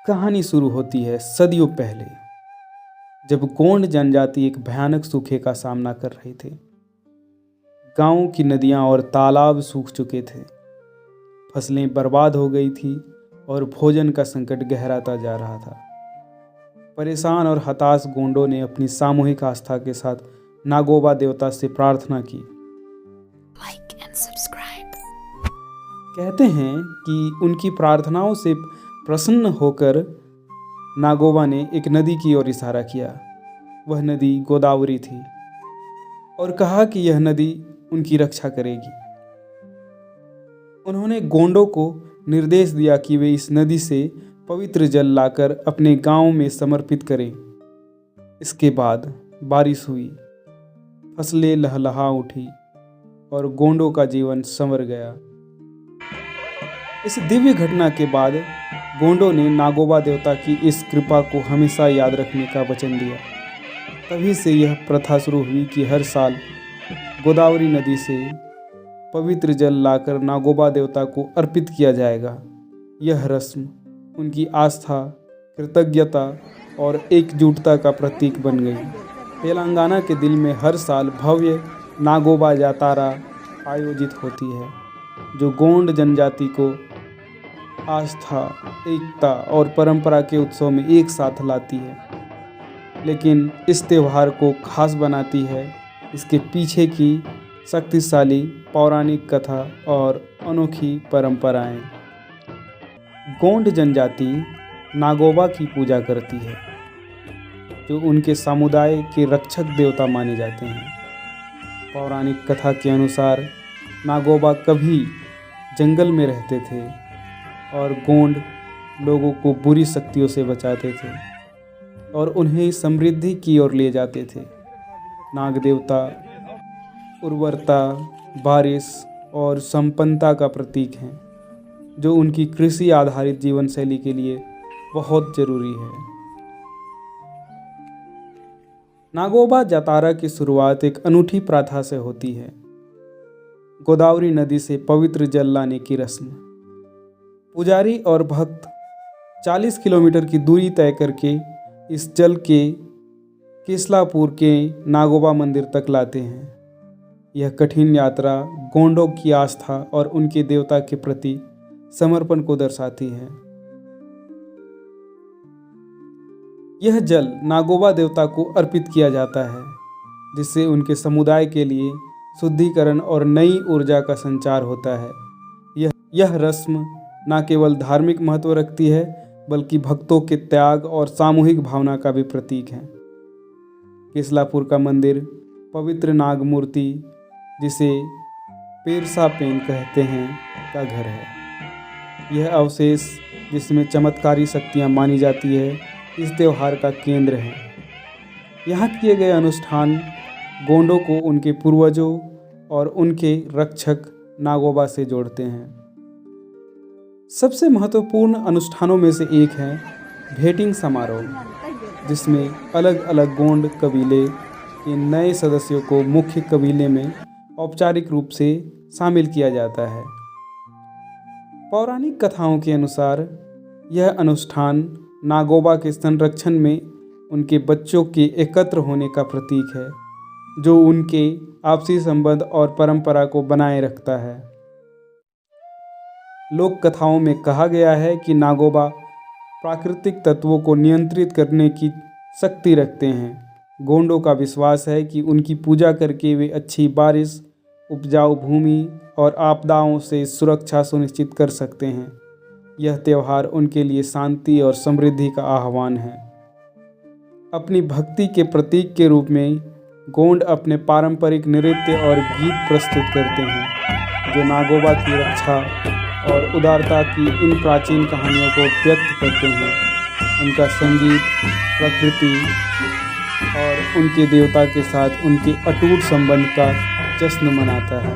कहानी शुरू होती है सदियों पहले, जब गोंड जनजाति एक भयानक सूखे का सामना कर रहे थे। गांव की नदियां और तालाब सूख चुके थे, फसलें बर्बाद हो गई थी और भोजन का संकट गहराता जा रहा था। परेशान और हताश गोंडों ने अपनी सामूहिक आस्था के साथ नागोबा देवता से प्रार्थना की। Like and subscribe. कहते हैं कि उनकी प्रार्थनाओं से प्रसन्न होकर नागोबा ने एक नदी की ओर इशारा किया। वह नदी गोदावरी थी और कहा कि यह नदी उनकी रक्षा करेगी। उन्होंने गोंडों को निर्देश दिया कि वे इस नदी से पवित्र जल लाकर अपने गांव में समर्पित करें। इसके बाद बारिश हुई, फसलें लहलहा उठी और गोंडों का जीवन संवर गया। इस दिव्य घटना के बाद गोंडों ने नागोबा देवता की इस कृपा को हमेशा याद रखने का वचन दिया। तभी से यह प्रथा शुरू हुई कि हर साल गोदावरी नदी से पवित्र जल लाकर नागोबा देवता को अर्पित किया जाएगा। यह रस्म उनकी आस्था, कृतज्ञता और एकजुटता का प्रतीक बन गई। तेलंगाना के दिल में हर साल भव्य नागोबा जातरा आयोजित होती है, जो गोंड जनजाति को आस्था, एकता और परंपरा के उत्सव में एक साथ लाती है। लेकिन इस त्यौहार को खास बनाती है इसके पीछे की शक्तिशाली पौराणिक कथा और अनोखी परंपराएं। गोंड जनजाति नागोबा की पूजा करती है, जो उनके समुदाय के रक्षक देवता माने जाते हैं। पौराणिक कथा के अनुसार नागोबा कभी जंगल में रहते थे और गोंड लोगों को बुरी शक्तियों से बचाते थे और उन्हें समृद्धि की ओर ले जाते थे। नाग देवता उर्वरता, बारिश और संपन्नता का प्रतीक हैं, जो उनकी कृषि आधारित जीवन शैली के लिए बहुत जरूरी है। नागोबा जातरा की शुरुआत एक अनूठी प्रथा से होती है, गोदावरी नदी से पवित्र जल लाने की रस्म। पुजारी और भक्त 40 किलोमीटर की दूरी तय करके इस जल के केसलापुर के नागोबा मंदिर तक लाते हैं। यह कठिन यात्रा गोंडों की आस्था और उनके देवता के प्रति समर्पण को दर्शाती है। यह जल नागोबा देवता को अर्पित किया जाता है, जिससे उनके समुदाय के लिए शुद्धिकरण और नई ऊर्जा का संचार होता है। यह रस्म न केवल धार्मिक महत्व रखती है, बल्कि भक्तों के त्याग और सामूहिक भावना का भी प्रतीक है। केसलापुर का मंदिर पवित्र नाग मूर्ति, जिसे पेरसा पेन कहते हैं, का घर है। यह अवशेष, जिसमें चमत्कारी शक्तियाँ मानी जाती है, इस त्यौहार का केंद्र है। यहाँ किए गए अनुष्ठान गोंडों को उनके पूर्वजों और उनके रक्षक नागोबा से जोड़ते हैं। सबसे महत्वपूर्ण अनुष्ठानों में से एक है भेटिंग समारोह, जिसमें अलग अलग गोंड कबीले के नए सदस्यों को मुख्य कबीले में औपचारिक रूप से शामिल किया जाता है। पौराणिक कथाओं के अनुसार यह अनुष्ठान नागोबा के संरक्षण में उनके बच्चों के एकत्र होने का प्रतीक है, जो उनके आपसी संबंध और परंपरा को बनाए रखता है। लोक कथाओं में कहा गया है कि नागोबा प्राकृतिक तत्वों को नियंत्रित करने की शक्ति रखते हैं। गोंडों का विश्वास है कि उनकी पूजा करके वे अच्छी बारिश, उपजाऊ भूमि और आपदाओं से सुरक्षा सुनिश्चित कर सकते हैं। यह त्यौहार उनके लिए शांति और समृद्धि का आह्वान है। अपनी भक्ति के प्रतीक के रूप में गोंड अपने पारंपरिक नृत्य और गीत प्रस्तुत करते हैं, जो नागोबा की रक्षा और उदारता की इन प्राचीन कहानियों को व्यक्त करते हैं। उनका संगीत प्रकृति और उनके देवता के साथ उनके अटूट संबंध का जश्न मनाता है।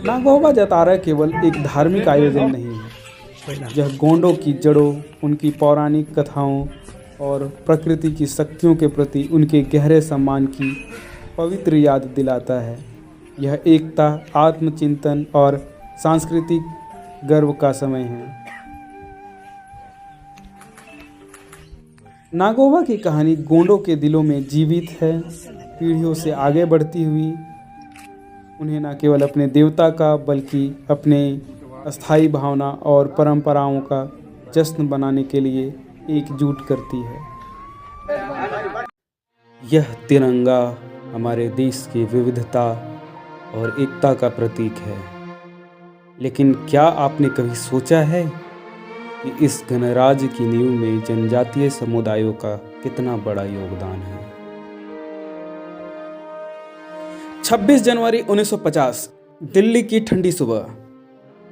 नागोबा जातरा केवल एक धार्मिक आयोजन नहीं है, यह गोंडों की जड़ों, उनकी पौराणिक कथाओं और प्रकृति की शक्तियों के प्रति उनके गहरे सम्मान की पवित्र याद दिलाता है। यह एकता, आत्मचिंतन और सांस्कृतिक गर्व का समय है। नागोबा की कहानी गोंडों के दिलों में जीवित है, पीढ़ियों से आगे बढ़ती हुई। उन्हें न केवल अपने देवता का बल्कि अपने अस्थायी भावना और परंपराओं का जश्न बनाने के लिए एकजुट करती है। यह तिरंगा हमारे देश की विविधता और एकता का प्रतीक है। लेकिन क्या आपने कभी सोचा है कि इस गणराज्य की नींव में जनजातीय समुदायों का कितना बड़ा योगदान है? 26 जनवरी 1950 दिल्ली की ठंडी सुबह।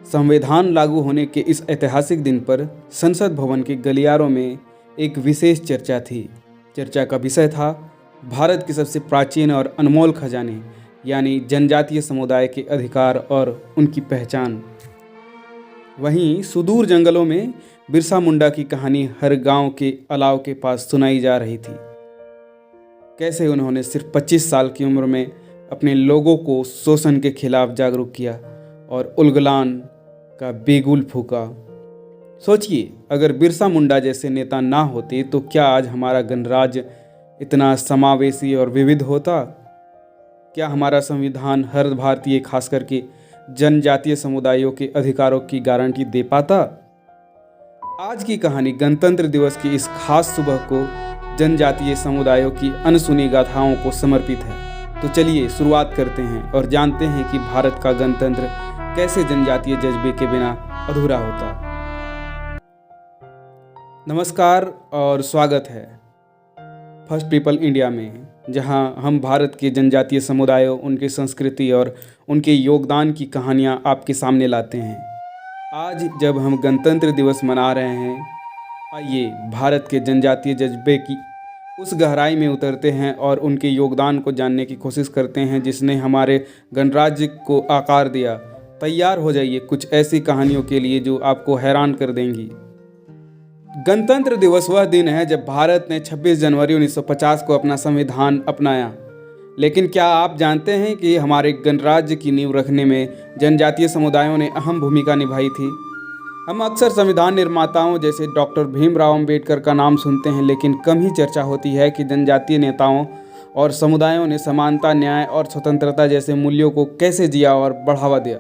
संविधान लागू होने के इस ऐतिहासिक दिन पर संसद भवन के गलियारों में एक विशेष चर्चा थी। चर्चा का विषय था भारत के सबसे प्राचीन और अनमोल खजाने यानी जनजातीय समुदाय के अधिकार और उनकी पहचान। वहीं सुदूर जंगलों में बिरसा मुंडा की कहानी हर गांव के अलाव के पास सुनाई जा रही थी। कैसे उन्होंने सिर्फ 25 साल की उम्र में अपने लोगों को शोषण के खिलाफ जागरूक किया और उलगुलान का बेगुल फूका। सोचिए, अगर बिरसा मुंडा जैसे नेता ना होते तो क्या आज हमारा गणराज्य इतना समावेशी और विविध होता? क्या हमारा संविधान हर भारतीय खास करके जनजातीय समुदायों के अधिकारों की गारंटी दे पाता? आज की कहानी गणतंत्र दिवस की इस खास सुबह को जनजातीय समुदायों की अनसुनी गाथाओं को समर्पित है। तो चलिए शुरुआत करते हैं और जानते हैं कि भारत का गणतंत्र कैसे जनजातीय जज्बे के बिना अधूरा होता। नमस्कार और स्वागत है फर्स्ट पीपल इंडिया में, जहां हम भारत के जनजातीय समुदायों, उनकी संस्कृति और उनके योगदान की कहानियां आपके सामने लाते हैं। आज जब हम गणतंत्र दिवस मना रहे हैं, आइए भारत के जनजातीय जज्बे की उस गहराई में उतरते हैं और उनके योगदान को जानने की कोशिश करते हैं जिसने हमारे गणराज्य को आकार दिया। तैयार हो जाइए कुछ ऐसी कहानियों के लिए जो आपको हैरान कर देंगी। गणतंत्र दिवस वह दिन है जब भारत ने 26 जनवरी 1950 को अपना संविधान अपनाया। लेकिन क्या आप जानते हैं कि हमारे गणराज्य की नींव रखने में जनजातीय समुदायों ने अहम भूमिका निभाई थी? हम अक्सर संविधान निर्माताओं जैसे डॉक्टर भीमराव अंबेडकर का नाम सुनते हैं, लेकिन कम ही चर्चा होती है कि जनजातीय नेताओं और समुदायों ने समानता, न्याय और स्वतंत्रता जैसे मूल्यों को कैसे जिया और बढ़ावा दिया।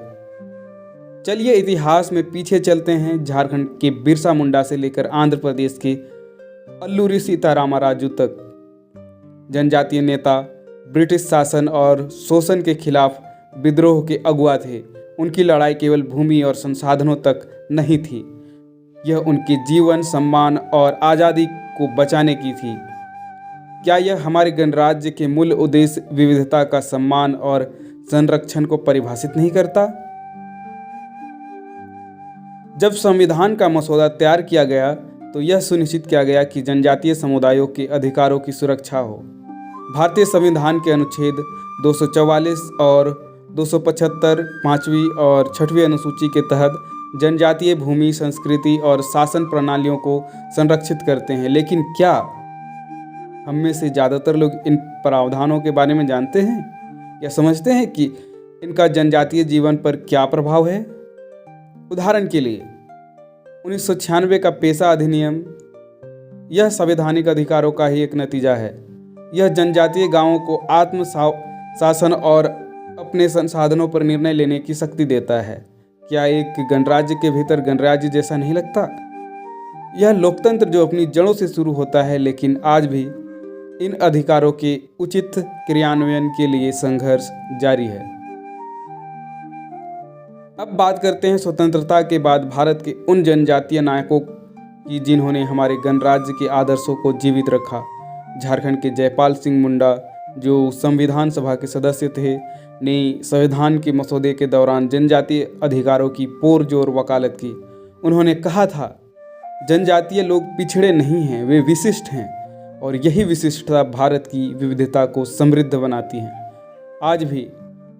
चलिए इतिहास में पीछे चलते हैं, झारखंड के बिरसा मुंडा से लेकर आंध्र प्रदेश के अल्लूरी सीतारामराजू तक। जनजातीय नेता ब्रिटिश शासन और शोषण के खिलाफ विद्रोह के अगुआ थे। उनकी लड़ाई केवल भूमि और संसाधनों तक नहीं थी, यह उनके जीवन, सम्मान और आज़ादी को बचाने की थी। क्या यह हमारे गणराज्य के मूल उद्देश्य विविधता का सम्मान और संरक्षण को परिभाषित नहीं करता? जब संविधान का मसौदा तैयार किया गया तो यह सुनिश्चित किया गया कि जनजातीय समुदायों के अधिकारों की सुरक्षा हो। भारतीय संविधान के अनुच्छेद 244 और 275 5वीं और 6वीं अनुसूची के तहत जनजातीय भूमि, संस्कृति और शासन प्रणालियों को संरक्षित करते हैं। लेकिन क्या हम में से ज़्यादातर लोग इन प्रावधानों के बारे में जानते हैं या समझते हैं कि इनका जनजातीय जीवन पर क्या प्रभाव है? उदाहरण के लिए 1996 का पेशा अधिनियम, यह संवैधानिक अधिकारों का ही एक नतीजा है। यह जनजातीय गांवों को आत्म शासन और अपने संसाधनों पर निर्णय लेने की शक्ति देता है। क्या एक गणराज्य के भीतर गणराज्य जैसा नहीं लगता? यह लोकतंत्र जो अपनी जड़ों से शुरू होता है, लेकिन आज भी इन अधिकारों के उचित क्रियान्वयन के लिए संघर्ष जारी है। अब बात करते हैं स्वतंत्रता के बाद भारत के उन जनजातीय नायकों की जिन्होंने हमारे गणराज्य के आदर्शों को जीवित रखा। झारखंड के जयपाल सिंह मुंडा, जो संविधान सभा के सदस्य थे, ने संविधान के मसौदे के दौरान जनजातीय अधिकारों की पुरजोर वकालत की। उन्होंने कहा था, जनजातीय लोग पिछड़े नहीं हैं, वे विशिष्ट हैं और यही विशिष्टता भारत की विविधता को समृद्ध बनाती है। आज भी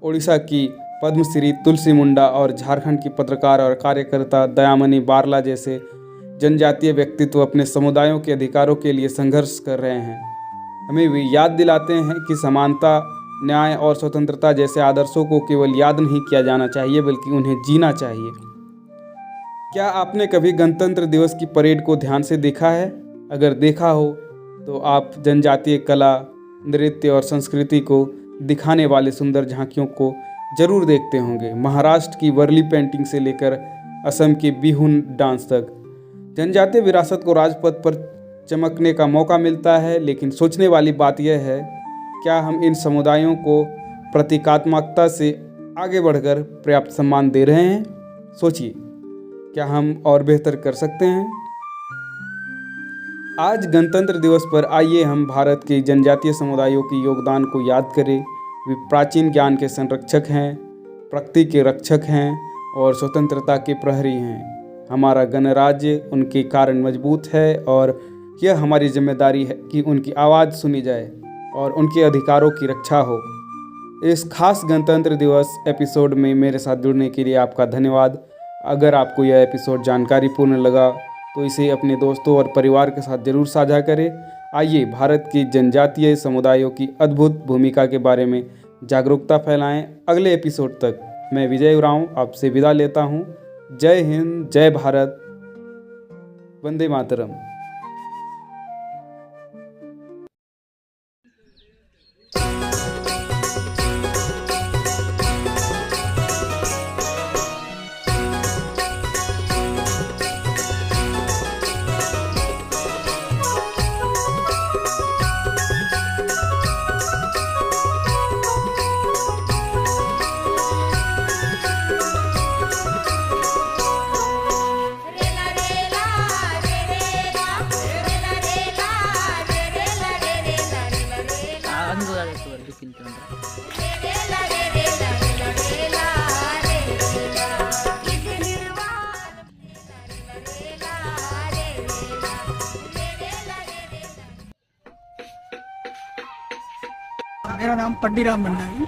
ओडिशा की पद्मश्री तुलसी मुंडा और झारखंड की पत्रकार और कार्यकर्ता दयामणि बारला जैसे जनजातीय व्यक्तित्व अपने समुदायों के अधिकारों के लिए संघर्ष कर रहे हैं। हमें वे याद दिलाते हैं कि समानता, न्याय और स्वतंत्रता जैसे आदर्शों को केवल याद नहीं किया जाना चाहिए, बल्कि उन्हें जीना चाहिए। क्या आपने कभी गणतंत्र दिवस की परेड को ध्यान से देखा है? अगर देखा हो तो आप जनजातीय कला, नृत्य और संस्कृति को दिखाने वाले सुंदर झांकियों को जरूर देखते होंगे। महाराष्ट्र की वर्ली पेंटिंग से लेकर असम के बिहुन डांस तक जनजातीय विरासत को राजपथ पर चमकने का मौका मिलता है। लेकिन सोचने वाली बात यह है, क्या हम इन समुदायों को प्रतीकात्मकता से आगे बढ़कर पर्याप्त सम्मान दे रहे हैं? सोचिए, क्या हम और बेहतर कर सकते हैं? आज गणतंत्र दिवस पर आइए हम भारत के जनजातीय समुदायों के योगदान को याद करें। वे प्राचीन ज्ञान के संरक्षक हैं, प्रकृति के रक्षक हैं और स्वतंत्रता के प्रहरी हैं। हमारा गणराज्य उनके कारण मजबूत है और यह हमारी जिम्मेदारी है कि उनकी आवाज़ सुनी जाए और उनके अधिकारों की रक्षा हो। इस खास गणतंत्र दिवस एपिसोड में मेरे साथ जुड़ने के लिए आपका धन्यवाद। अगर आपको यह एपिसोड जानकारीपूर्ण लगा तो इसे अपने दोस्तों और परिवार के साथ जरूर साझा करें। आइए भारत की जनजातीय समुदायों की अद्भुत भूमिका के बारे में जागरूकता फैलाएं। अगले एपिसोड तक मैं विजय उरांव आपसे विदा लेता हूं। जय हिंद, जय भारत, वंदे मातरम। मेरा नाम पंडीराम मंडावी।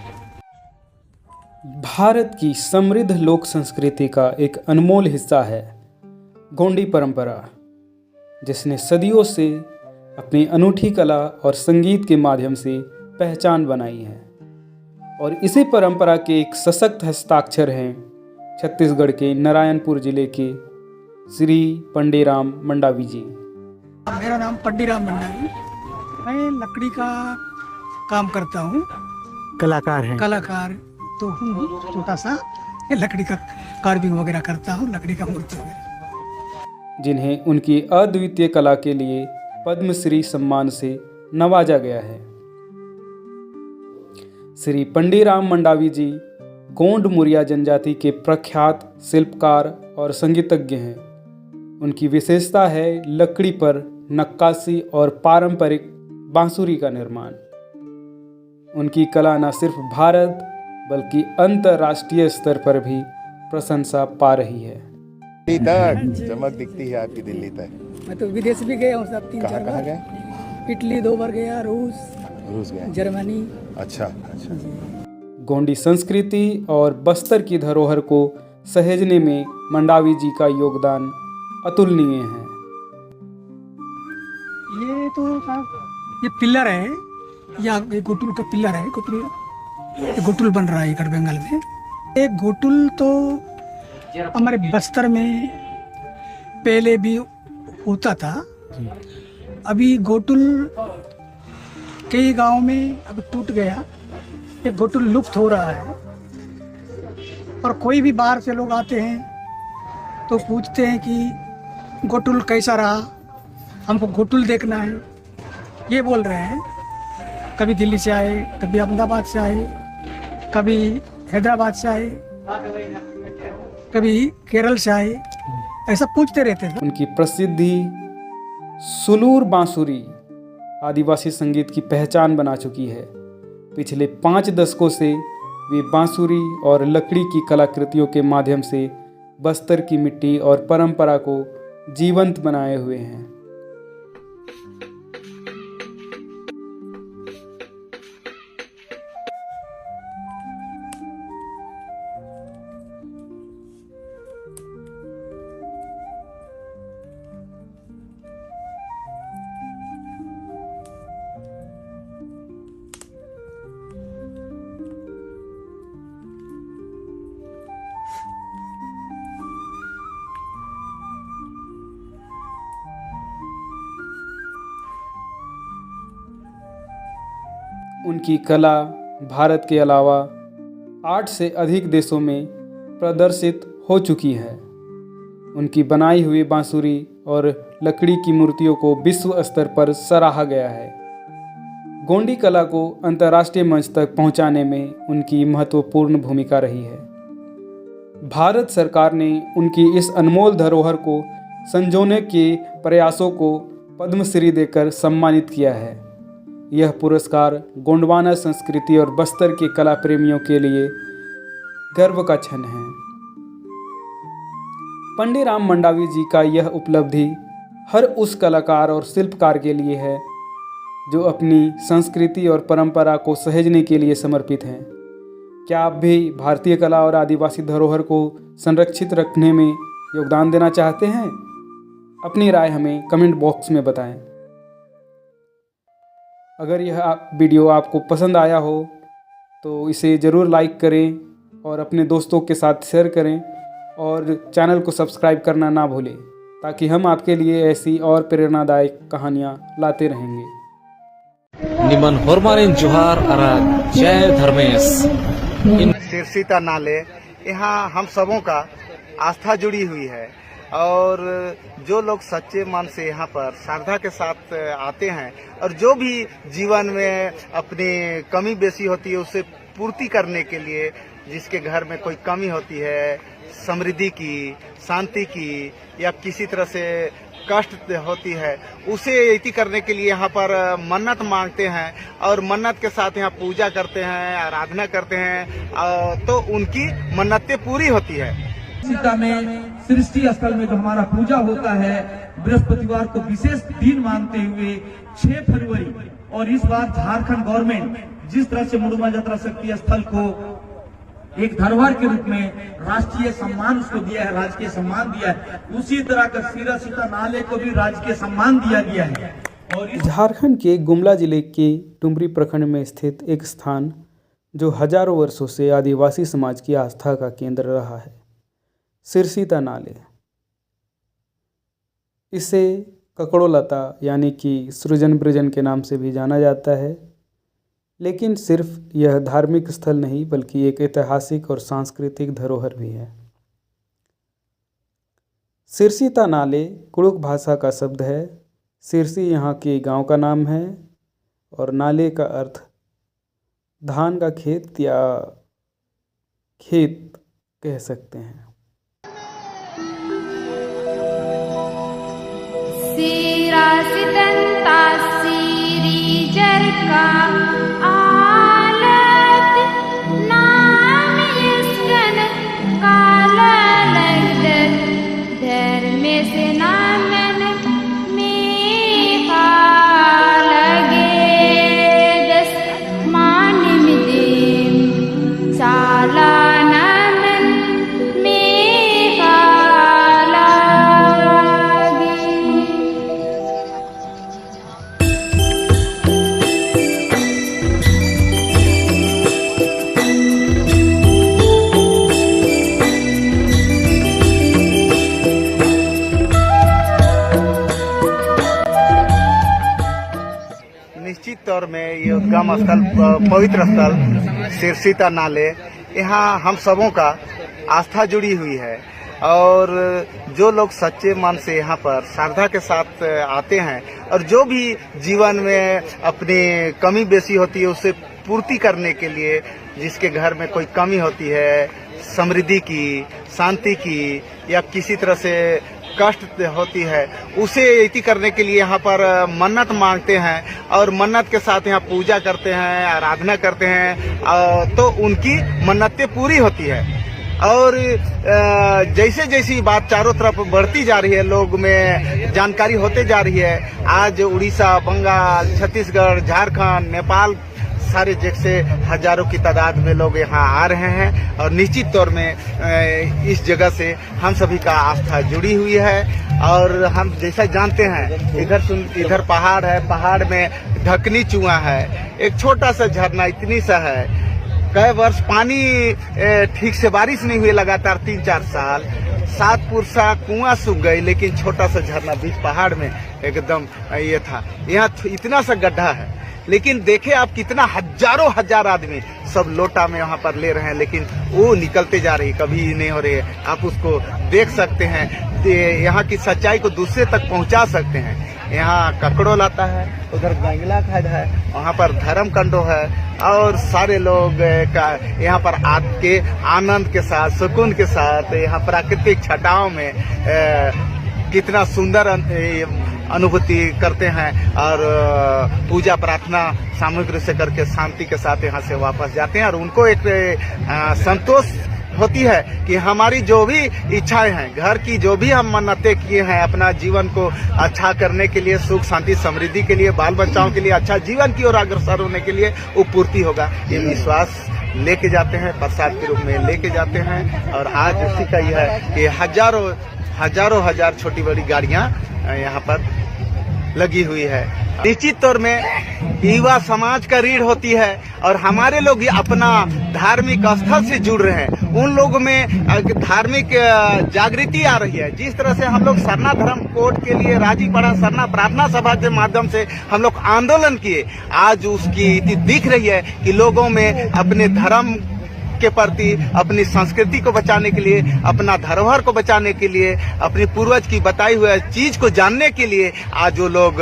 भारत की समृद्ध लोक संस्कृति का एक अनमोल हिस्सा है गोंडी परंपरा, जिसने सदियों से अपनी अनूठी कला और संगीत के माध्यम से पहचान बनाई है। और इसी परंपरा के एक सशक्त हस्ताक्षर हैं छत्तीसगढ़ के नारायणपुर जिले के श्री पंडीराम मंडावी जी। मेरा नाम पंडीराम मंडावी। मैं लकड़ी का काम करता हूँ, कलाकार हैं। कलाकार तो हूँ, छोटा सा लकड़ी का कार्विंग वगैरह करता हूँ, लकड़ी का मूर्ति वगैरह। जिन्हें उनकी अद्वितीय कला के लिए पद्मश्री सम्मान से नवाजा गया है। श्री पंडीराम मंडावी जी गोंड मुरिया जनजाति के प्रख्यात शिल्पकार और संगीतज्ञ हैं। उनकी विशेषता है लकड़ी पर नक्काशी और पारंपरिक बांसुरी का निर्माण। उनकी कला न सिर्फ भारत बल्कि अंतर्राष्ट्रीय स्तर पर भी प्रशंसा पा रही है। दिल्ली तक चमक दिखती है आपकी, दिल्ली तक। मैं तो विदेश भी गया हूँ सब 3-4 कहाँ बार। गए? इटली 2 बार गया, रूस गए। जर्मनी। अच्छा। गोंडी संस्कृति और बस्तर की धरोहर को सहेजने में मंडावी जी का योगदान अतुलनीय है। ये तो साहब ये पिलर है, या ये गोटुल का पिलर है। ये गोटुल बन रहा है गढ़ बंगाल में। ये गोटुल तो हमारे बस्तर में पहले भी होता था। अभी गोटुल कई गांव में अब टूट गया, ये गोटुल लुप्त हो रहा है। और कोई भी बाहर से लोग आते हैं तो पूछते हैं कि गोटुल कैसा रहा, हमको गोटुल देखना है, ये बोल रहे हैं। कभी दिल्ली से आए, कभी अहमदाबाद से आए, कभी हैदराबाद से आए, कभी केरल से आए, ऐसा पूछते रहते थे। उनकी प्रसिद्धि सुलूर बांसुरी आदिवासी संगीत की पहचान बना चुकी है। पिछले 5 दशकों से वे बांसुरी और लकड़ी की कलाकृतियों के माध्यम से बस्तर की मिट्टी और परंपरा को जीवंत बनाए हुए हैं। उनकी कला भारत के अलावा 8 से अधिक देशों में प्रदर्शित हो चुकी है। उनकी बनाई हुई बांसुरी और लकड़ी की मूर्तियों को विश्व स्तर पर सराहा गया है। गोंडी कला को अंतर्राष्ट्रीय मंच तक पहुंचाने में उनकी महत्वपूर्ण भूमिका रही है। भारत सरकार ने उनकी इस अनमोल धरोहर को संजोने के प्रयासों को पद्मश्री देकर सम्मानित किया है। यह पुरस्कार गोंडवाना संस्कृति और बस्तर के कला प्रेमियों के लिए गर्व का क्षण है। पंडित राम मंडावी जी का यह उपलब्धि हर उस कलाकार और शिल्पकार के लिए है जो अपनी संस्कृति और परंपरा को सहेजने के लिए समर्पित हैं। क्या आप भी भारतीय कला और आदिवासी धरोहर को संरक्षित रखने में योगदान देना चाहते हैं? अपनी राय हमें कमेंट बॉक्स में बताएं। अगर यह वीडियो आपको पसंद आया हो तो इसे ज़रूर लाइक करें और अपने दोस्तों के साथ शेयर करें और चैनल को सब्सक्राइब करना ना भूलें ताकि हम आपके लिए ऐसी और प्रेरणादायक कहानियाँ लाते रहेंगे। निमन होरमारिन जोहार अरा जय धर्मेश। सिरसीता नाले यहाँ हम सबों का आस्था जुड़ी हुई है और जो लोग सच्चे मन से यहाँ पर श्रद्धा के साथ आते हैं और जो भी जीवन में अपनी कमी बेसी होती है उसे पूर्ति करने के लिए, जिसके घर में कोई कमी होती है समृद्धि की, शांति की या किसी तरह से कष्ट होती है, उसे इति करने के लिए यहाँ पर मन्नत मांगते हैं और मन्नत के साथ यहाँ पूजा करते हैं, आराधना करते हैं तो उनकी मन्नतें पूरी होती है। सीता में सृष्टि स्थल में जो हमारा पूजा होता है बृहस्पतिवार को विशेष दिन मानते हुए 6 फरवरी, और इस बार झारखंड गवर्नमेंट जिस तरह से मुडुमा यात्रा शक्ति स्थल को एक धरोहर के रूप में राष्ट्रीय सम्मान उसको दिया है, राजकीय सम्मान दिया है, उसी तरह का सिरसीता नाले को भी राजकीय सम्मान दिया गया है। और झारखंड के गुमला जिले के डुमरी प्रखंड में स्थित एक स्थान जो हजारों वर्षों से आदिवासी समाज की आस्था का केंद्र रहा है, सिरसीता नाले। इसे ककड़ोलता यानी कि सृजन बृजन के नाम से भी जाना जाता है, लेकिन सिर्फ यह धार्मिक स्थल नहीं बल्कि एक ऐतिहासिक और सांस्कृतिक धरोहर भी है। सिरसीता नाले कुड़ुक भाषा का शब्द है। सिरसी यहाँ के गांव का नाम है और नाले का अर्थ धान का खेत या खेत कह सकते हैं। सिरासितंता सीरी जरका आलत नाम इसकन काला लगदर धर्मे से नामन में लगे दस मान मिदेम साला नामन में लागे। निश्चित तौर में ये उद्गम स्थल, पवित्र स्थल सिरसीता नाले, यहाँ हम सबों का आस्था जुड़ी हुई है और जो लोग सच्चे मन से यहाँ पर श्रद्धा के साथ आते हैं और जो भी जीवन में अपनी कमी बेसी होती है उसे पूर्ति करने के लिए, जिसके घर में कोई कमी होती है समृद्धि की, शांति की या किसी तरह से कष्ट होती है, उसे इति करने के लिए यहाँ पर मन्नत मांगते हैं और मन्नत के साथ यहाँ पूजा करते हैं, आराधना करते हैं तो उनकी मन्नतें पूरी होती है। और जैसे जैसी बात चारों तरफ बढ़ती जा रही है, लोग में जानकारी होते जा रही है, आज उड़ीसा, बंगाल, छत्तीसगढ़, झारखंड, नेपाल सारे जगह से हजारों की तादाद में लोग यहाँ आ रहे हैं और निश्चित तौर में इस जगह से हम सभी का आस्था जुड़ी हुई है। और हम जैसा जानते हैं इधर पहाड़ है, पहाड़ में ढकनी चुआ है, एक छोटा सा झरना इतनी सा है, कई वर्ष पानी ठीक से बारिश नहीं हुई लगातार 3-4 साल, 7 पुरसा कुआं सूख गई, लेकिन छोटा सा झरना बीच पहाड़ में एकदम ये था। यहाँ इतना सा गड्ढा है लेकिन देखे आप कितना हजारों हजार आदमी सब लोटा में यहाँ पर ले रहे हैं, लेकिन वो निकलते जा रही, कभी नहीं हो रही है। आप उसको देख सकते हैं, यहाँ की सच्चाई को दूसरे तक पहुँचा सकते हैं। यहाँ ककड़ोल आता है, उधर गंगला खड है, वहाँ पर धर्म कंडो है, और सारे लोग का यहाँ पर आके आनंद के साथ, सुकून के साथ, यहाँ प्राकृतिक छटाओं में कितना सुंदर अनुभूति करते हैं, और पूजा प्रार्थना सामूहिक रूप से करके शांति के साथ यहाँ से वापस जाते हैं। और उनको एक संतोष होती है कि हमारी जो भी इच्छाएं हैं, घर की जो भी हम मन्नतें किए हैं, अपना जीवन को अच्छा करने के लिए, सुख शांति समृद्धि के लिए, बाल बच्चाओं के लिए अच्छा जीवन की ओर अग्रसर होने के लिए वो पूर्ति होगा। ये विश्वास लेके जाते हैं, प्रसाद के रूप में लेके जाते हैं। और आज उसी का यह है कि हजारों हजार छोटी बड़ी गाड़ियां यहाँ पर लगी हुई है। निश्चित तौर में युवा समाज का रीढ़ होती है, और हमारे लोग अपना धार्मिक स्थल से जुड़ रहे हैं। उन लोगों में धार्मिक जागृति आ रही है। जिस तरह से हम लोग सरना धर्म कोड के लिए राजीपड़ा सरना प्रार्थना सभा के माध्यम से हम लोग आंदोलन किए, आज उसकी दिख रही है कि लोगों में अपने धर्म के प्रति, अपनी संस्कृति को बचाने के लिए, अपना धरोहर को बचाने के लिए, अपनी पूर्वज की बताई हुई चीज को जानने के लिए आज वो लोग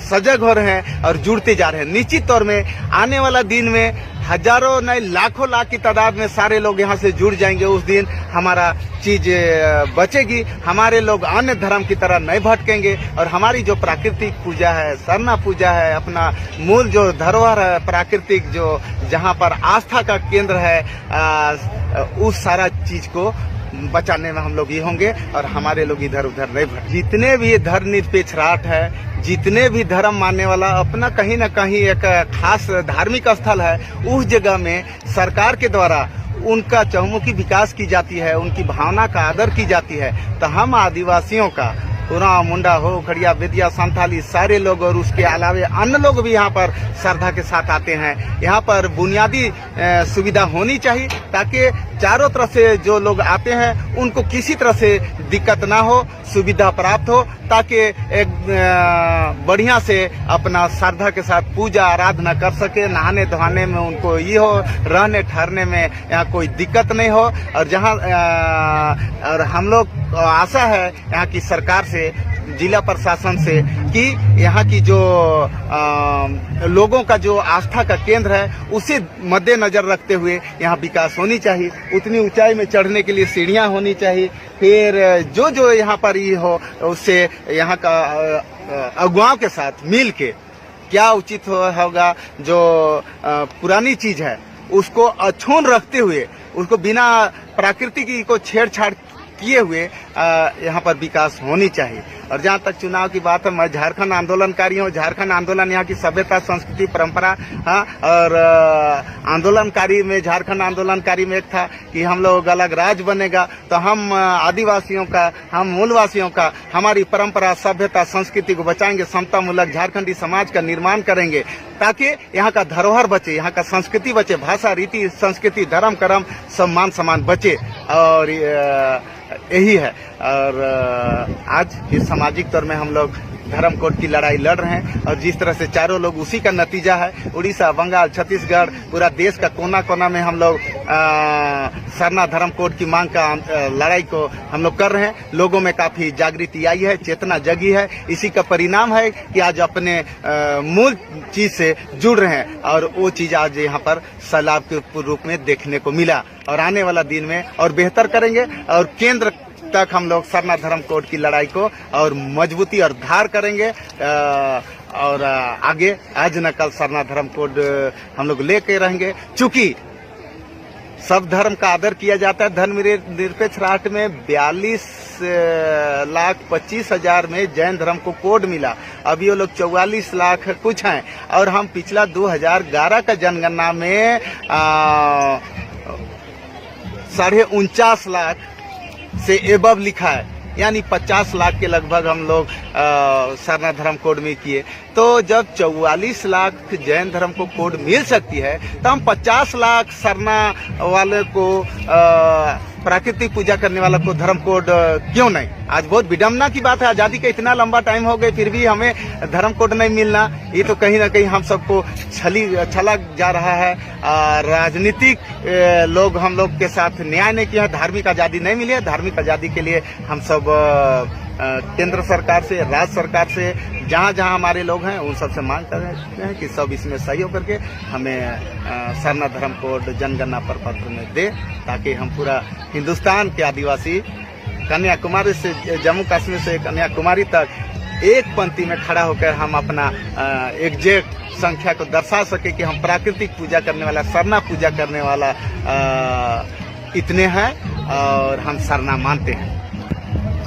सजग हो रहे हैं और जुड़ते जा रहे हैं। निश्चित तौर में आने वाला दिन में हजारों नहीं लाखों लाख की तादाद में सारे लोग यहाँ से जुड़ जाएंगे। उस दिन हमारा चीज बचेगी, हमारे लोग अन्य धर्म की तरह नहीं भटकेंगे, और हमारी जो प्राकृतिक पूजा है, सरना पूजा है, अपना मूल जो धरोहर है प्राकृतिक, जो जहाँ पर आस्था का केंद्र है, उस सारा चीज को बचाने में हम लोग ही होंगे, और हमारे लोग इधर उधर नहीं भटक। जितने भी धर्मनिरपेक्ष राष्ट्र है, जितने भी धर्म मानने वाला अपना कहीं न कहीं एक खास धार्मिक स्थल है, उस जगह में सरकार के द्वारा उनका चहुमुखी विकास की जाती है, उनकी भावना का आदर की जाती है। तो हम आदिवासियों का, उरांव, मुंडा हो, खड़िया, बेदिया, संथाली, सारे लोग और उसके अलावे अन्य लोग भी यहाँ पर श्रद्धा के साथ आते हैं। यहाँ पर बुनियादी सुविधा होनी चाहिए, ताकि चारों तरफ से जो लोग आते हैं उनको किसी तरह से दिक्कत ना हो, सुविधा प्राप्त हो, ताकि एक बढ़िया से अपना श्रद्धा के साथ पूजा आराधना कर सके। नहाने धोने में उनको ये हो, रहने ठहरने में यहाँ कोई दिक्कत नहीं हो। और जहाँ और हम लोग आशा है यहाँ की सरकार से, जिला प्रशासन से, कि यहाँ की जो लोगों का जो आस्था का केंद्र है उसे मद्देनजर रखते हुए यहाँ विकास होनी चाहिए। उतनी ऊंचाई में चढ़ने के लिए सीढ़ियाँ होनी चाहिए। फिर जो यहाँ पर ये हो, उससे यहाँ का अगुवाओं के साथ मिल के क्या उचित होगा, जो पुरानी चीज है उसको अछून रखते हुए, उसको बिना प्रकृति को छेड़छाड़ किए हुए यहाँ पर विकास होनी चाहिए। और जहाँ तक चुनाव की बात है, मैं झारखंड आंदोलनकारी हूँ। झारखंड आंदोलन यहाँ की सभ्यता, संस्कृति, परंपरा, और आंदोलनकारी में, झारखंड आंदोलनकारी में एक था कि हम लोग अलग राज्य बनेगा, तो हम आदिवासियों का, हम मूलवासियों का, हमारी परंपरा, सभ्यता, संस्कृति को बचाएंगे, समता मूलक झारखंडी समाज का निर्माण करेंगे, ताकि यहाँ का धरोहर बचे, यहाँ का संस्कृति बचे, भाषा, रीति, संस्कृति, धर्म, कर्म, सम्मान समान बचे। और यही है। और आज इस सामाजिक तौर में हम लोग धर्म कोड की लड़ाई लड़ रहे हैं, और जिस तरह से चारों लोग, उसी का नतीजा है। उड़ीसा, बंगाल, छत्तीसगढ़, पूरा देश का कोना कोना में हम लोग सरना धर्म कोड की मांग का लड़ाई को हम लोग कर रहे हैं। लोगों में काफी जागृति आई है, चेतना जगी है। इसी का परिणाम है कि आज अपने मूल चीज से जुड़ रहे हैं, और वो चीज आज यहाँ पर सैलाब के रूप में देखने को मिला। और आने वाला दिन में और बेहतर करेंगे, और केंद्र तक हम लोग सरना धर्म कोड की लड़ाई को और मजबूती और धार करेंगे। और आगे आज न कल सरना धर्म कोड हम लोग लेके रहेंगे। चूंकि सब धर्म का आदर किया जाता है, धर्म निरपेक्ष राष्ट्र में 42,25,000 में जैन धर्म को कोड मिला। अभी वो लोग 44 लाख कुछ हैं, और हम पिछला 2011 का जनगणना में 49.5 लाख से एबव लिखा है, यानी 50 लाख के लगभग हम लोग सरना धर्म कोड में किए। तो जब 44 लाख जैन धर्म को कोड मिल सकती है, तो हम 50 लाख सरना वाले को प्राकृतिक पूजा करने वाला को धर्म कोड क्यों नहीं। आज बहुत विडम्बना की बात है, आजादी का इतना लंबा टाइम हो गए फिर भी हमें धर्म कोड नहीं मिलना, ये तो कहीं ना कहीं हम सबको छला जा रहा है। राजनीतिक लोग हम लोग के साथ न्याय नहीं किया, धार्मिक आजादी नहीं मिली है। धार्मिक आजादी के लिए हम सब केंद्र सरकार से, राज्य सरकार से, जहां जहां हमारे लोग हैं उन सबसे मांग कर रहे हैं कि सब इसमें सहयोग करके हमें सरना धर्म कोड जनगणना पर पत्र में दे, ताकि हम पूरा हिंदुस्तान के आदिवासी कन्याकुमारी से जम्मू कश्मीर से कन्याकुमारी तक एक पंक्ति में खड़ा होकर हम अपना एग्जैक्ट संख्या को दर्शा सके कि हम प्राकृतिक पूजा करने वाला, सरना पूजा करने वाला इतने हैं और हम सरना मानते हैं।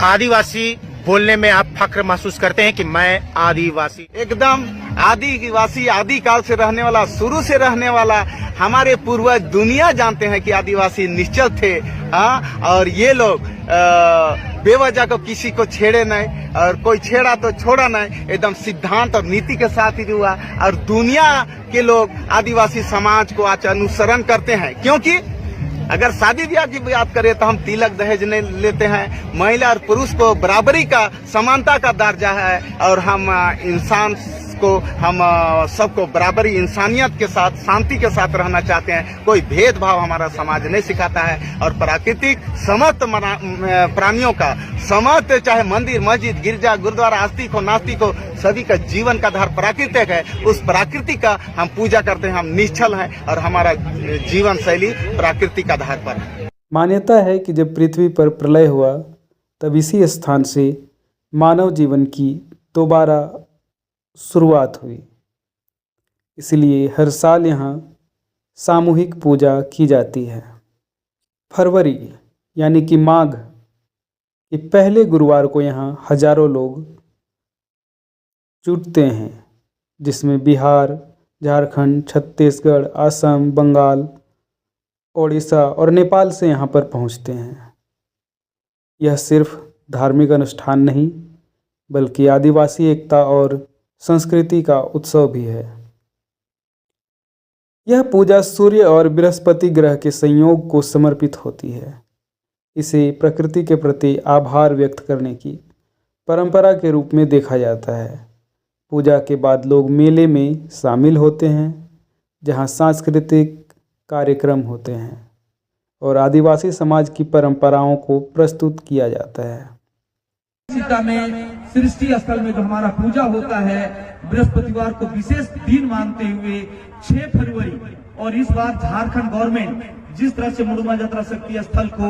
आदिवासी बोलने में आप फख्र महसूस करते हैं कि मैं आदिवासी? एकदम आदिवासी, आदिकाल से रहने वाला, शुरू से रहने वाला। हमारे पूर्वज दुनिया जानते हैं कि आदिवासी निश्चल थे। और ये लोग बेवजह को किसी को छेड़े नहीं, और कोई छेड़ा तो छोड़ा नहीं, एकदम सिद्धांत और नीति के साथ ही हुआ। और दुनिया के लोग आदिवासी समाज को आज अनुसरण करते हैं, क्योंकि अगर शादी ब्याह की बात करें तो हम तिलक दहेज नहीं लेते हैं। महिला और पुरुष को बराबरी का, समानता का दर्जा है, और हम इंसान को, हम सबको बराबरी, इंसानियत के साथ, शांति के साथ रहना चाहते हैं। कोई भेदभाव हमारा समाज नहीं सिखाता है। और प्राकृतिक समस्त प्राणियों का, समस्त चाहे मंदिर, मस्जिद, गिरजा, गुरुद्वारा, आस्तिक हो, नास्तिक हो, सभी का जीवन का आधार प्राकृतिक है। उस प्राकृतिक का हम पूजा करते हैं। हम निश्चल हैं और हमारा जीवन शैली प्राकृतिक आधार पर है। मान्यता है कि जब पृथ्वी पर प्रलय हुआ तब इसी स्थान से मानव जीवन की दोबारा शुरुआत हुई। इसलिए हर साल यहाँ सामूहिक पूजा की जाती है। फरवरी यानी कि माघ के पहले गुरुवार को यहाँ हजारों लोग जुटते हैं, जिसमें बिहार, झारखंड, छत्तीसगढ़, असम, बंगाल, ओडिशा और नेपाल से यहाँ पर पहुँचते हैं। यह सिर्फ धार्मिक अनुष्ठान नहीं बल्कि आदिवासी एकता और संस्कृति का उत्सव भी है। यह पूजा सूर्य और बृहस्पति ग्रह के संयोग को समर्पित होती है। इसे प्रकृति के प्रति आभार व्यक्त करने की परंपरा के रूप में देखा जाता है। पूजा के बाद लोग मेले में शामिल होते हैं, जहां सांस्कृतिक कार्यक्रम होते हैं और आदिवासी समाज की परंपराओं को प्रस्तुत किया जाता है। सीता में सृष्टि स्थल में जो हमारा पूजा होता है, बृहस्पतिवार को विशेष दिन मानते हुए 6 फरवरी, और इस बार झारखंड गवर्नमेंट जिस तरह से मुड़ुमा जतरा शक्ति स्थल को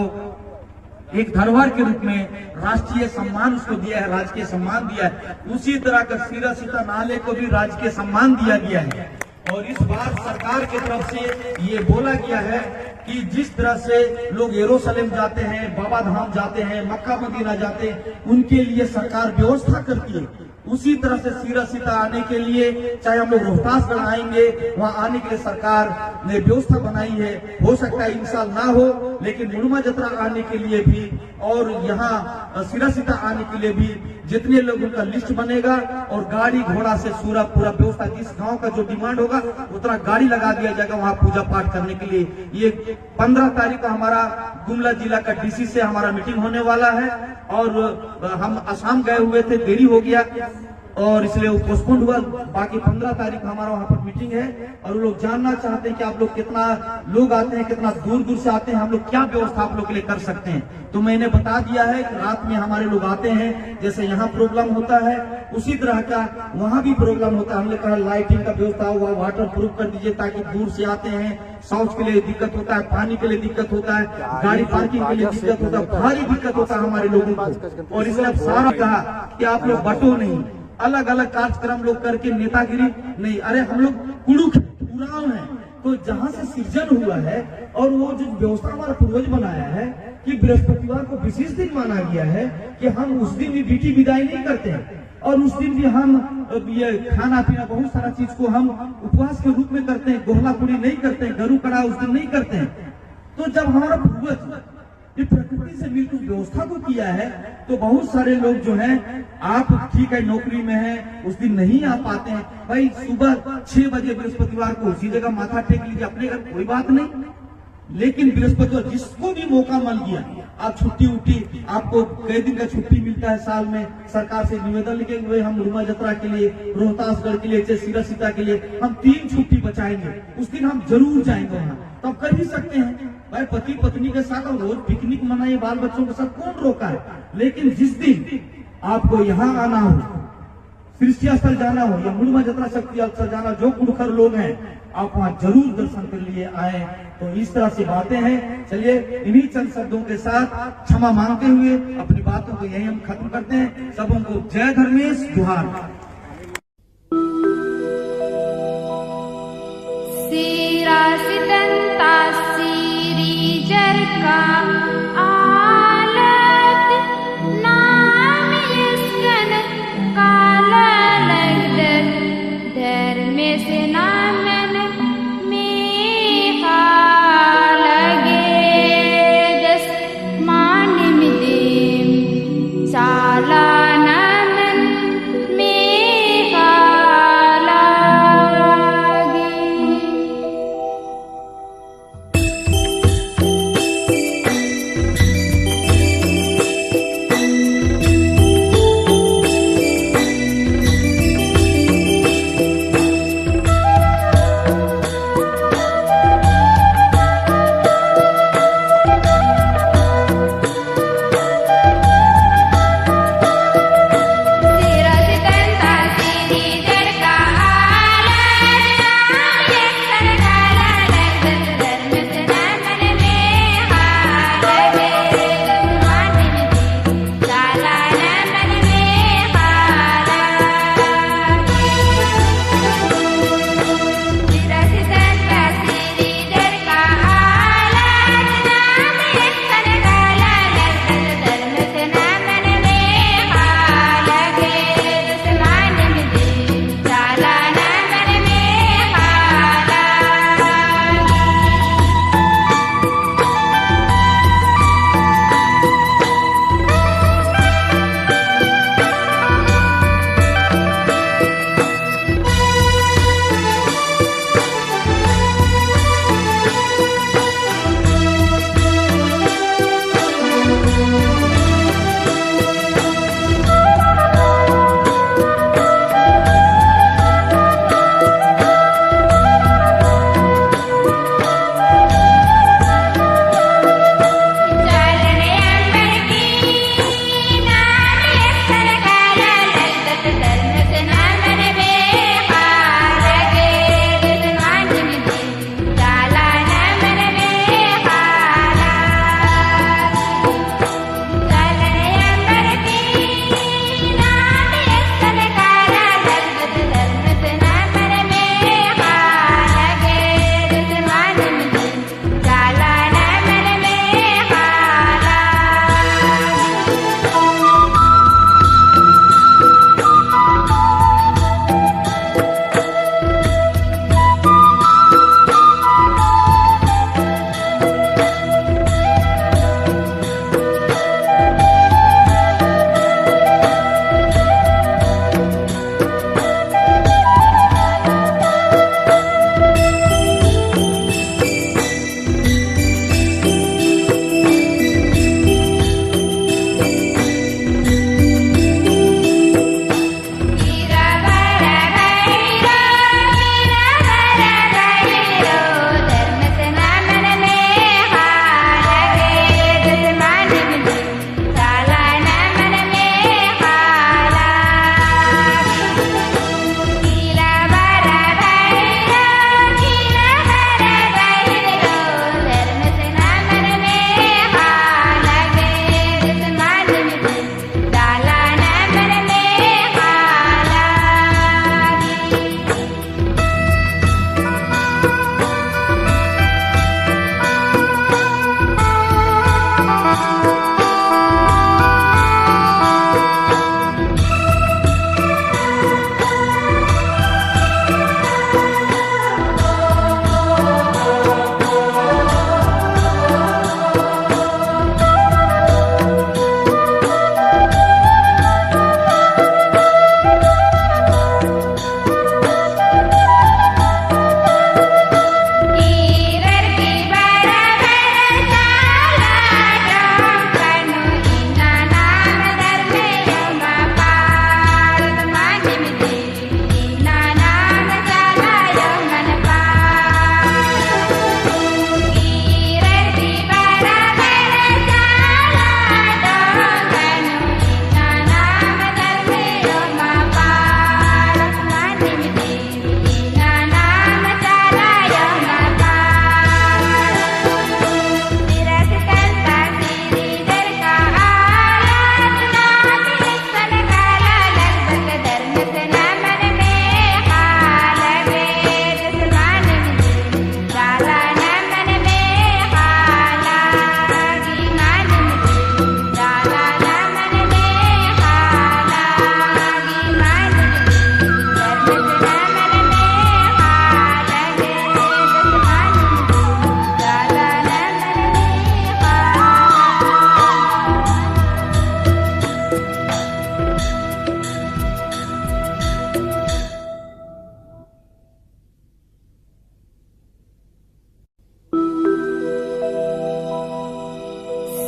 एक धरोहर के रूप में राष्ट्रीय सम्मान उसको दिया है, राजकीय सम्मान दिया है, उसी तरह का सिरा सीता नाले को भी राजकीय सम्मान दिया गया है। और इस बार सरकार की तरफ से ये बोला गया है कि जिस तरह से लोग यरूशलेम जाते हैं, बाबा धाम जाते हैं, मक्का मदीना जाते हैं, उनके लिए सरकार व्यवस्था करती है। उसी तरह से सिरा सीता आने के लिए, चाहे हम लोग रोहतास आएंगे, वहां आने के लिए सरकार ने व्यवस्था बनाई है। हो सकता है इस साल ना हो, लेकिन मुड़ुमा जतरा आने के लिए भी और यहाँ सिरा सीता आने के लिए भी जितने लोगों का लिस्ट बनेगा और गाड़ी घोड़ा से पूरा व्यवस्था, जिस गांव का जो डिमांड होगा उतना गाड़ी लगा दिया जाएगा वहां पूजा पाठ करने के लिए। ये 15 तारीख को हमारा गुमला जिला का डीसी से हमारा मीटिंग होने वाला है, और हम असम गए हुए थे, देरी हो गया और इसलिए वो पोस्टपोन हुआ। बाकी 15 तारीख को हमारा वहाँ पर मीटिंग है, और वो लोग जानना चाहते हैं कि आप लोग कितना लोग आते हैं, कितना दूर दूर से आते हैं, हम लोग क्या व्यवस्था आप लोग के लिए कर सकते हैं। तो मैंने बता दिया है कि रात में हमारे लोग आते हैं, जैसे यहाँ प्रोग्राम होता है उसी तरह का वहाँ भी प्रोग्राम होता है। हमने कहा लाइटिंग का व्यवस्था हुआ, वाटर प्रूफ कर दीजिए, ताकि दूर से आते हैं, शौच के लिए दिक्कत होता है, पानी के लिए दिक्कत होता है, गाड़ी पार्किंग के लिए दिक्कत होता है, भारी दिक्कत होता है हमारे लोगों को। और इसलिए सारा कहा कि आप लोग बटो नहीं, अलग अलग कार्यक्रम लोग करके नेतागिरी नहीं। अरे हम लोग कुड़ुक पुराण है, तो जहां से सृजन हुआ है और वो जो व्यवस्था हमारा पूर्वज बनाया है कि बृहस्पतिवार को विशेष दिन माना गया है कि हम उस दिन भी ड्यूटी विदाई नहीं करते हैं, और उस दिन भी हम ये खाना पीना बहुत सारा चीज को हम उपवास के रूप में करते हैं, गोहला पूरी नहीं करते हैं, गरु कड़ा उस दिन नहीं करते हैं। तो जब हमारा पूर्वज ये प्रकृति से मिलकर व्यवस्था को किया है, तो बहुत सारे लोग जो हैं, आप ठीक है नौकरी में हैं, उस दिन नहीं आ पाते हैं, भाई सुबह 6 बजे बृहस्पतिवार को उसी जगह माथा टेक लीजिए अपने घर, कोई बात नहीं। लेकिन बृहस्पतिवार जिसको भी मौका मिल गया, आप छुट्टी उठी, आपको कई दिन का छुट्टी मिलता है साल में, सरकार से निवेदन लिखेंगे भाई हम मुरुमा जत्रा के लिए, रोहतासगढ़ के लिए, सिरासीता के लिए हम 3 छुट्टी बचाएंगे, उस दिन हम जरूर जाएंगे वहाँ। तो आप कर भी सकते हैं भाई, पति पत्नी के साथ हम रोज पिकनिक मनाइए, बाल बच्चों के साथ, कौन रोका है। लेकिन जिस दिन आपको यहाँ आना हो, सृष्टि स्थल जाना हो या मुरुमा जत्रा शक्ति स्थल जाना, जो कुड़खर लोग हैं आप वहाँ जरूर दर्शन कर लिए आए। तो इस तरह से बातें हैं। चलिए इन्हीं चंद शब्दों के साथ क्षमा मांगते हुए अपनी बातों को यही हम खत्म करते हैं। सबों को जय धर्मेश, जोहार। सिरासितंता सीरी जरका आलत नाम यसकन काला लगदर धर्मे से नामन में लगे दस मान मिदेम साला नामन में लागे।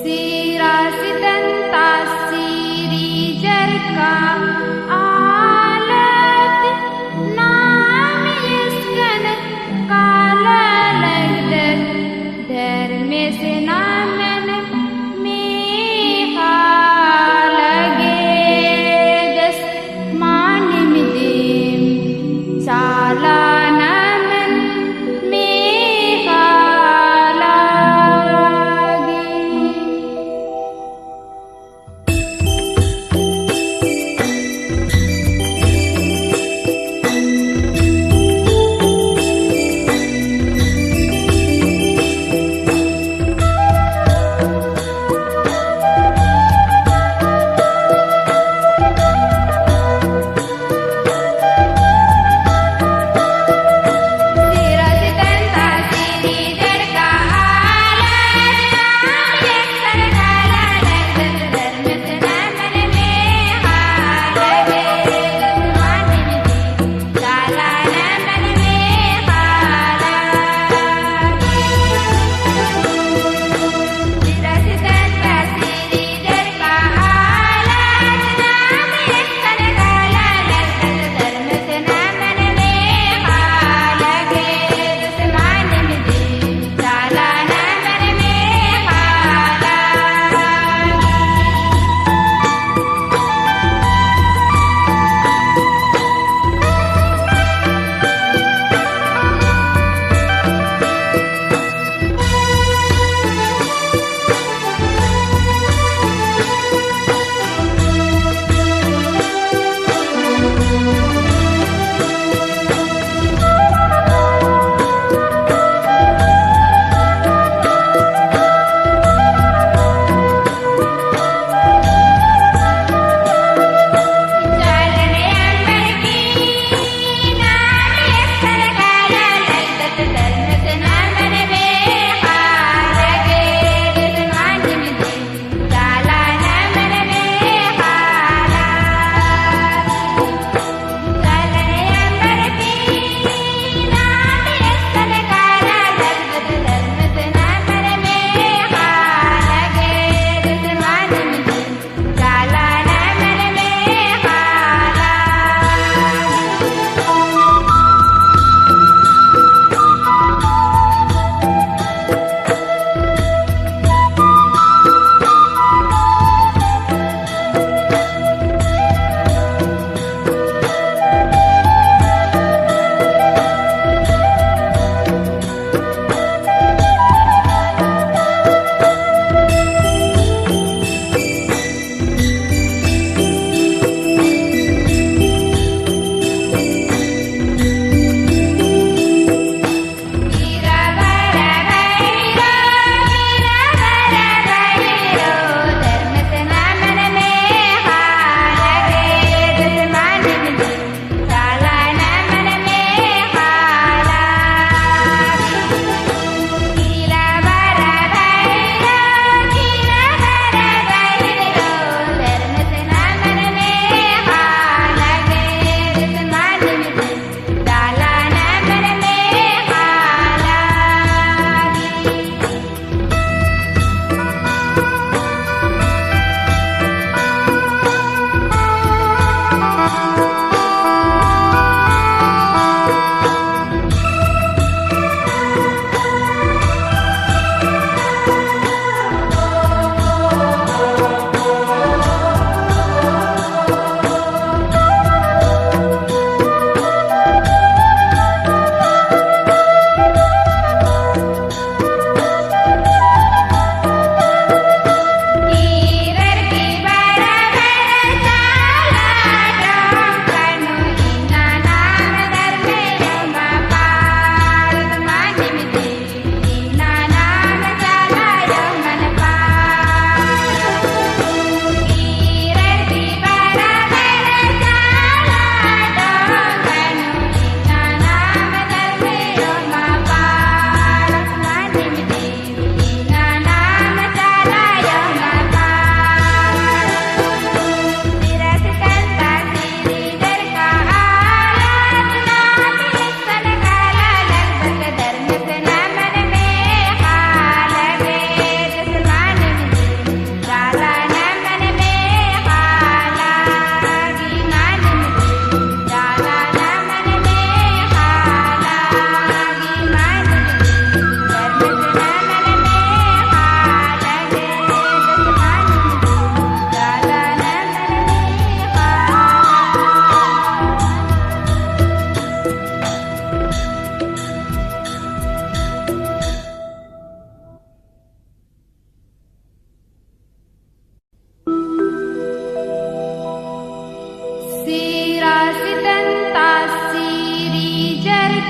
सिरासितंता सीरी जरका आलत नाम यसकन काला लगदर धर्म से नामन में लगे दस मान मिदेम साला नामन में लागे।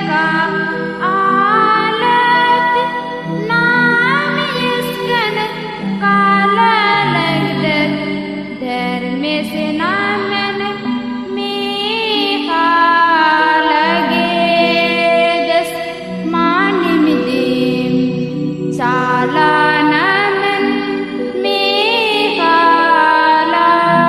का आलत नाम इसकन काला लगदर धर्म से नामन में लगे दस मान मिदेम साला नामन में लागे।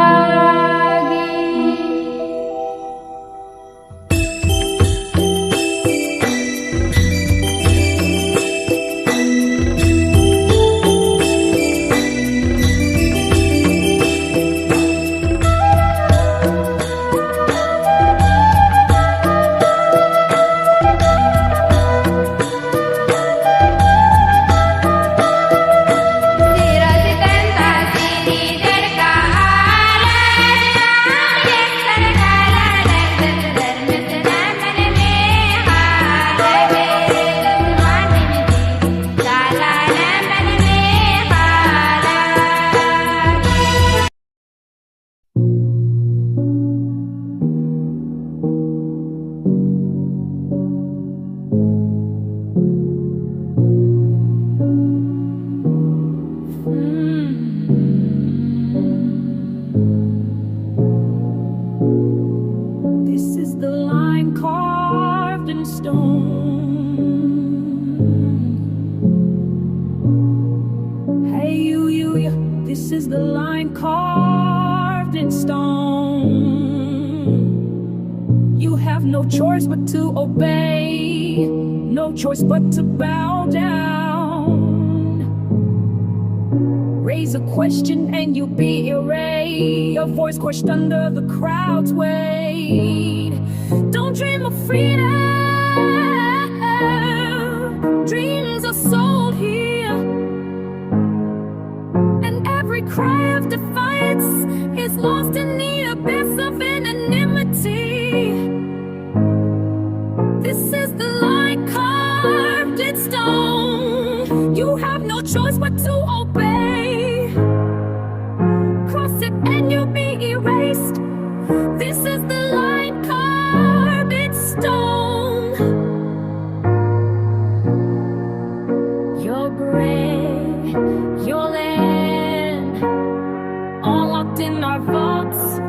तेरा सितंता सीनी दर का आलत नाम इसकन काला लगदर धर्म से नामन में लगे दस मान मिदेम साला नामन में लागे। This is the line carved in stone. Hey, you. This is the line carved in stone. You have no choice but to obey, no choice but to bow down. Raise a question and you'll be erased. Your voice crushed under the crowd's weight. Don't dream of freedom. Dreams are sold here. And every cry of defiance is lost in the abyss of anonymity. This is the line carved in stone. You have no choice but to obey. Cross it and you'll be erased. This is the line carved in stone. Your bread, your land, all locked in our vaults.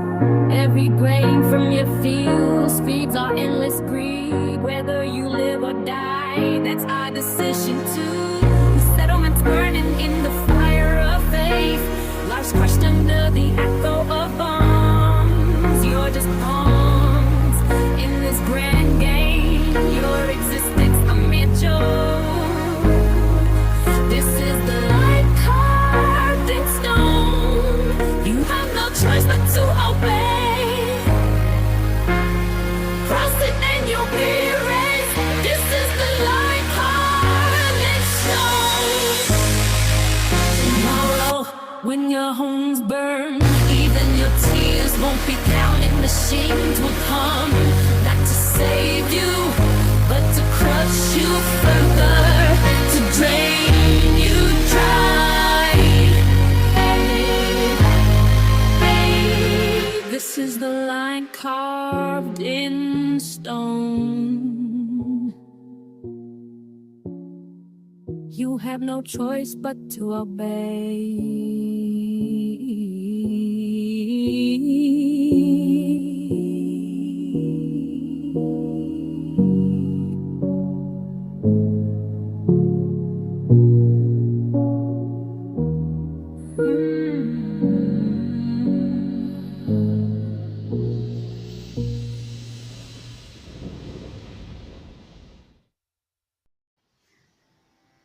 Every grain from your fields feeds our endless greed. Whether you live or die, that's our decision too. Settlements burning in the fire of faith. Life's crushed under the echo of bombs. You're just pawns in this grand game. Your existence a mere joke. This is the line carved in stone. You have no choice but to obey. Cross it and you'll be erased. This is the line carved in stone. Tomorrow, when your homes burn, even your tears won't be counted. Machines will come, not to save you, but to crush you further, to drain you dry. This is the line carved in stone. You have no choice but to obey.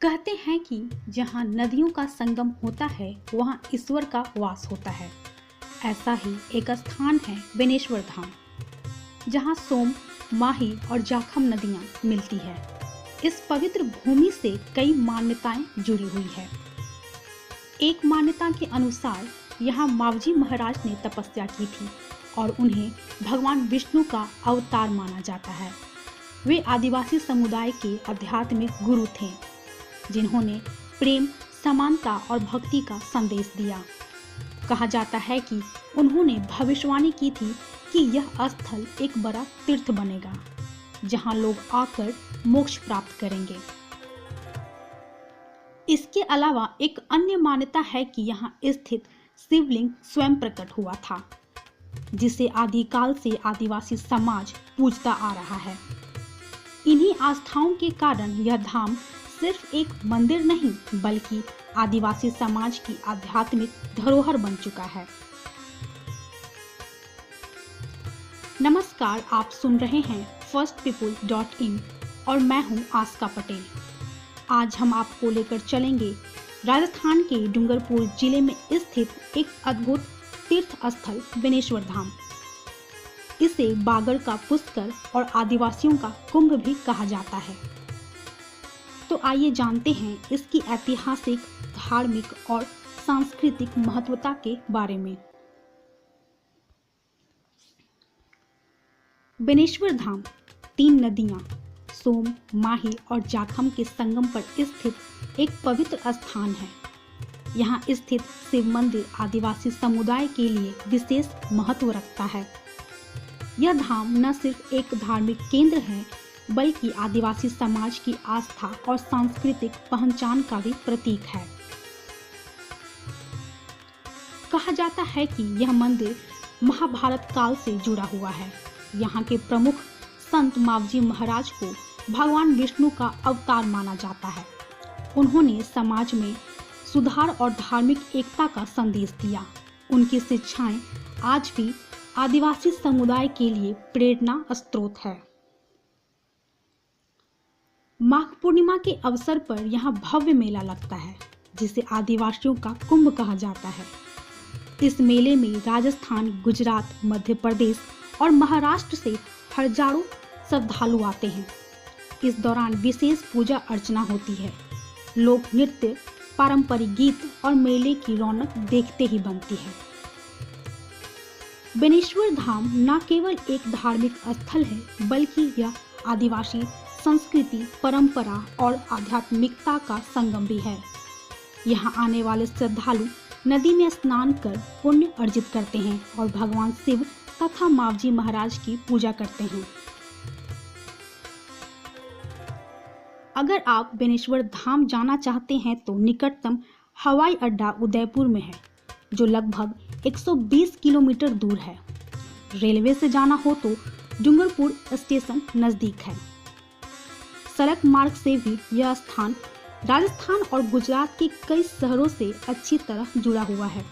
कहते हैं कि जहाँ नदियों का संगम होता है वहाँ ईश्वर का वास होता है। ऐसा ही एक स्थान है बेनेश्वर धाम, जहाँ सोम, माही और जाखम नदियाँ मिलती है। इस पवित्र भूमि से कई मान्यताएं जुड़ी हुई है। एक मान्यता के अनुसार यहाँ मावजी महाराज ने तपस्या की थी और उन्हें भगवान विष्णु का अवतार माना जाता है। वे आदिवासी समुदाय के आध्यात्मिक गुरु थे जिन्होंने प्रेम, समानता और भक्ति का संदेश दिया। कहा जाता है कि उन्होंने भविष्यवाणी की थी कि यह स्थल एक बड़ा तीर्थ बनेगा। जहां लोग आकर मोक्ष प्राप्त करेंगे। इसके अलावा एक अन्य मान्यता है कि यहाँ स्थित शिवलिंग स्वयं प्रकट हुआ था, जिसे आदिकाल से आदिवासी समाज पूजता आ रहा है। इन्हीं आस्थाओं के कारण यह धाम सिर्फ एक मंदिर नहीं बल्कि आदिवासी समाज की आध्यात्मिक धरोहर बन चुका है। नमस्कार, आप सुन रहे हैं firstpeople.in और मैं हूं आस्का पटेल। आज हम आपको लेकर चलेंगे राजस्थान के डूंगरपुर जिले में स्थित एक अद्भुत तीर्थ स्थल बेनेश्वर धाम। इसे बागर का पुष्कर और आदिवासियों का कुंभ भी कहा जाता है। तो आइए जानते हैं इसकी ऐतिहासिक, धार्मिक और सांस्कृतिक महत्वता के बारे में। बेनेश्वर धाम 3 नदियां सोम, माही और जाखम के संगम पर स्थित एक पवित्र स्थान है। यहाँ स्थित शिव मंदिर आदिवासी समुदाय के लिए विशेष महत्व रखता है। यह धाम न सिर्फ एक धार्मिक केंद्र है बल्कि आदिवासी समाज की आस्था और सांस्कृतिक पहचान का भी प्रतीक है। कहा जाता है कि यह मंदिर महाभारत काल से जुड़ा हुआ है। यहाँ के प्रमुख संत मावजी महाराज को भगवान विष्णु का अवतार माना जाता है। उन्होंने समाज में सुधार और धार्मिक एकता का संदेश दिया। उनकी शिक्षाएं आज भी आदिवासी समुदाय के लिए प्रेरणा स्रोत है। माघ पूर्णिमा के अवसर पर यहाँ भव्य मेला लगता है, जिसे आदिवासियों का कुंभ कहा जाता है। इस मेले में राजस्थान, गुजरात, मध्य प्रदेश और महाराष्ट्र से हजारों श्रद्धालु आते हैं। इस दौरान विशेष पूजा अर्चना होती है। लोक नृत्य, पारंपरिक गीत और मेले की रौनक देखते ही बनती है। बेनेश्वर धाम न केवल एक धार्मिक स्थल है बल्कि यह आदिवासी संस्कृति, परंपरा और आध्यात्मिकता का संगम भी है। यहाँ आने वाले श्रद्धालु नदी में स्नान कर पुण्य अर्जित करते हैं और भगवान शिव तथा मावजी महाराज की पूजा करते हैं। अगर आप बेनेश्वर धाम जाना चाहते हैं तो निकटतम हवाई अड्डा उदयपुर में है, जो लगभग 120 किलोमीटर दूर है। रेलवे से जाना हो तो डूंगरपुर स्टेशन नजदीक है। सड़क मार्ग से भी यह स्थान राजस्थान और गुजरात के कई शहरों से अच्छी तरह जुड़ा हुआ है।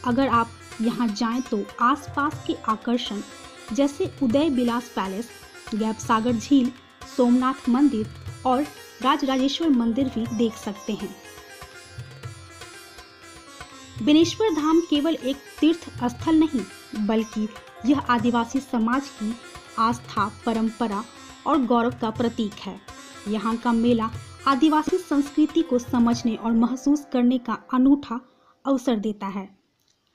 अगर आप यहाँ जाएं तो आसपास के आकर्षण जैसे उदय विलास पैलेस, गैपसागर झील, सोमनाथ मंदिर और राजराजेश्वर मंदिर भी देख सकते हैं। बेनेश्वर धाम केवल एक तीर्थ स्थल नहीं बल्कि यह आदिवासी समाज की आस्था, परंपरा और गौरव का प्रतीक है। यहाँ का मेला आदिवासी संस्कृति को समझने और महसूस करने का अनूठा अवसर देता है।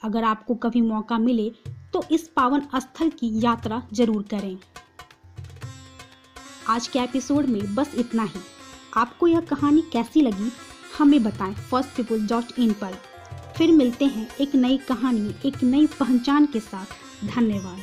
अगर आपको कभी मौका मिले तो इस पावन स्थल की यात्रा जरूर करें। आज के एपिसोड में बस इतना ही। आपको यह कहानी कैसी लगी हमें बताएं firstpeople.in पर। फिर मिलते हैं एक नई कहानी, एक नई पहचान के साथ। धन्यवाद।